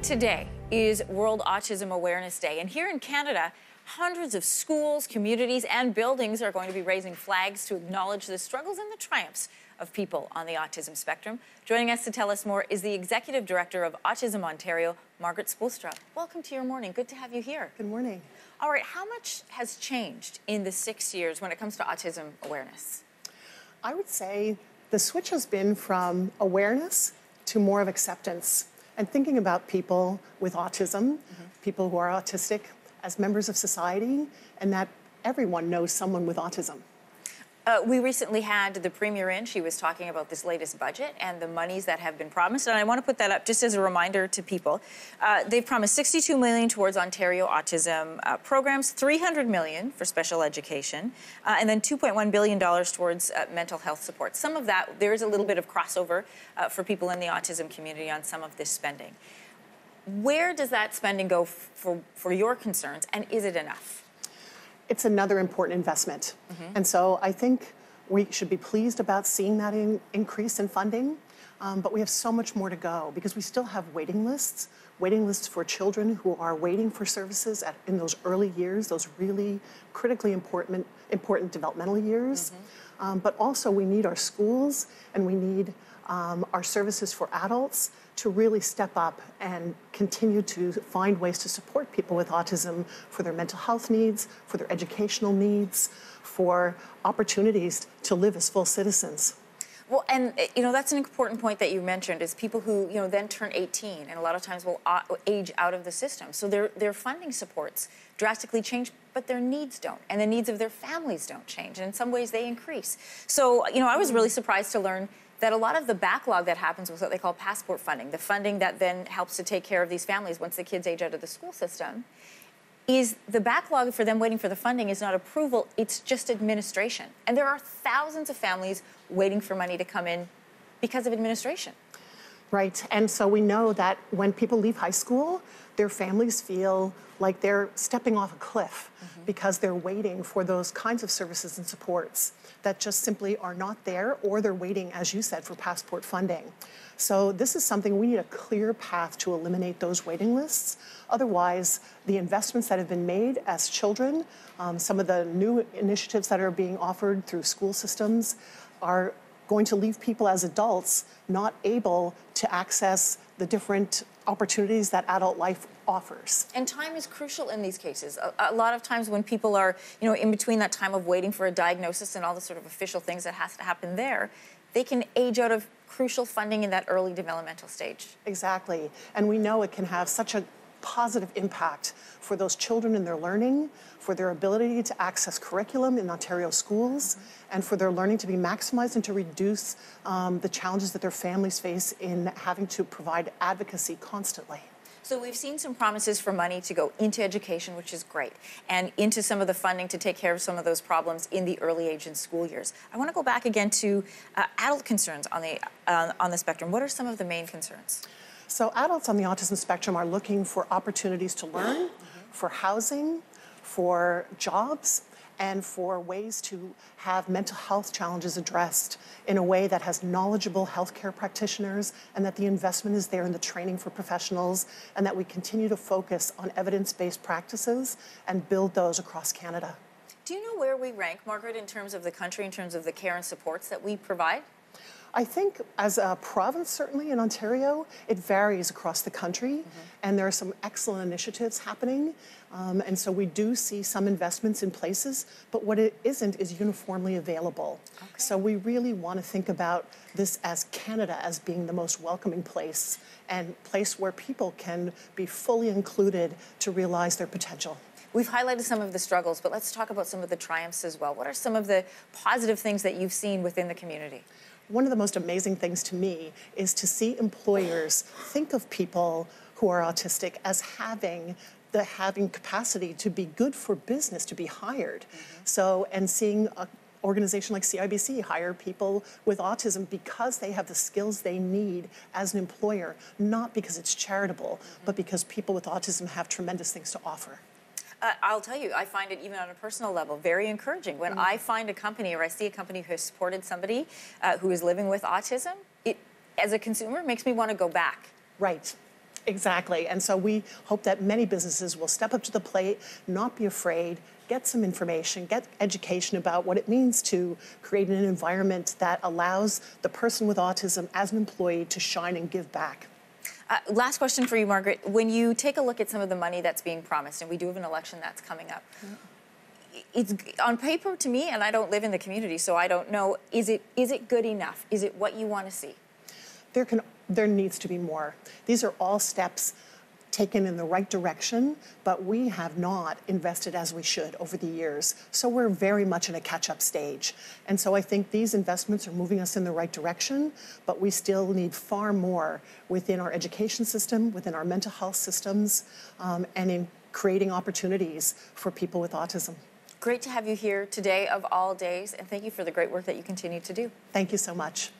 Today is World Autism Awareness Day, and here in Canada, hundreds of schools, communities, and buildings are going to be raising flags to acknowledge the struggles and the triumphs of people on the autism spectrum. Joining us to tell us more is the Executive Director of Autism Ontario, Margaret Spoelstra. Welcome to your morning. Good to have you here. Good morning. All right, how much has changed in the 6 years when it comes to autism awareness? I would say the switch has been from awareness to more of acceptance and thinking about people with autism, people who are autistic, as members of society, and that everyone knows someone with autism. We recently had the Premier in. She was talking about this latest budget and the monies that have been promised. And I want to put that up just as a reminder to people. They've promised $62 million towards Ontario autism programs, $300 million for special education, and then $2.1 billion towards mental health support. Some of that, there is a little bit of crossover for people in the autism community on some of this spending. Where does that spending go for your concerns, and is it enough? It's another important investment. And so I think we should be pleased about seeing that increase in funding, but we have so much more to go because we still have waiting lists for children who are waiting for services in those early years, those really critically important developmental years. But also we need our schools and we need our services for adults to really step up and continue to find ways to support people with autism for their mental health needs, for their educational needs, for opportunities to live as full citizens. Well, and that's an important point that you mentioned is people who then turn 18 and a lot of times will age out of the system. So their funding supports drastically change, but their needs don't, and the needs of their families don't change, and in some ways they increase. So I was really surprised to learn that a lot of the backlog that happens with what they call passport funding, the funding that then helps to take care of these families once the kids age out of the school system, is the backlog for them waiting for the funding is not approval, it's just administration. And there are thousands of families waiting for money to come in because of administration. Right, and so we know that when people leave high school, their families feel like they're stepping off a cliff because they're waiting for those kinds of services and supports that just simply are not there, or they're waiting, as you said, for passport funding. So this is something we need a clear path to eliminate those waiting lists. Otherwise, the investments that have been made as children, some of the new initiatives that are being offered through school systems are going to leave people as adults not able to access the different opportunities that adult life offers. And time is crucial in these cases. A lot of times when people are, in between that time of waiting for a diagnosis and all the sort of official things that has to happen there, they can age out of crucial funding in that early developmental stage. Exactly. And we know it can have such a positive impact for those children in their learning, for their ability to access curriculum in Ontario schools, and for their learning to be maximized and to reduce the challenges that their families face in having to provide advocacy constantly. So we've seen some promises for money to go into education, which is great, and into some of the funding to take care of some of those problems in the early age and school years. I want to go back again to adult concerns on the spectrum. What are some of the main concerns? So adults on the autism spectrum are looking for opportunities to learn, for housing, for jobs, and for ways to have mental health challenges addressed in a way that has knowledgeable healthcare practitioners, and that the investment is there in the training for professionals, and that we continue to focus on evidence-based practices and build those across Canada. Do you know where we rank, Margaret, in terms of the country, in terms of the care and supports that we provide? I think as a province, certainly in Ontario, it varies across the country, and there are some excellent initiatives happening. And so we do see some investments in places, but what it isn't is uniformly available. Okay. So we really want to think about this as Canada as being the most welcoming place and place where people can be fully included to realize their potential. We've highlighted some of the struggles, but let's talk about some of the triumphs as well. What are some of the positive things that you've seen within the community? One of the most amazing things to me is to see employers think of people who are autistic as having capacity to be good for business, to be hired. So, and seeing an organization like CIBC hire people with autism because they have the skills they need as an employer, not because it's charitable, but because people with autism have tremendous things to offer. I'll tell you, I find it even on a personal level very encouraging. When I find a company or I see a company who has supported somebody who is living with autism, it, as a consumer, makes me want to go back. Right. Exactly. And so we hope that many businesses will step up to the plate, not be afraid, get some information, get education about what it means to create an environment that allows the person with autism as an employee to shine and give back. Last question for you, Margaret. When you take a look at some of the money that's being promised, and we do have an election that's coming up, it's on paper to me, and I don't live in the community, so I don't know, is it good enough? Is it what you want to see? There needs to be more. These are all steps taken in the right direction, but we have not invested as we should over the years. So we're very much in a catch-up stage. And so I think these investments are moving us in the right direction, but we still need far more within our education system, within our mental health systems, and in creating opportunities for people with autism. Great to have you here today of all days, and thank you for the great work that you continue to do. Thank you so much.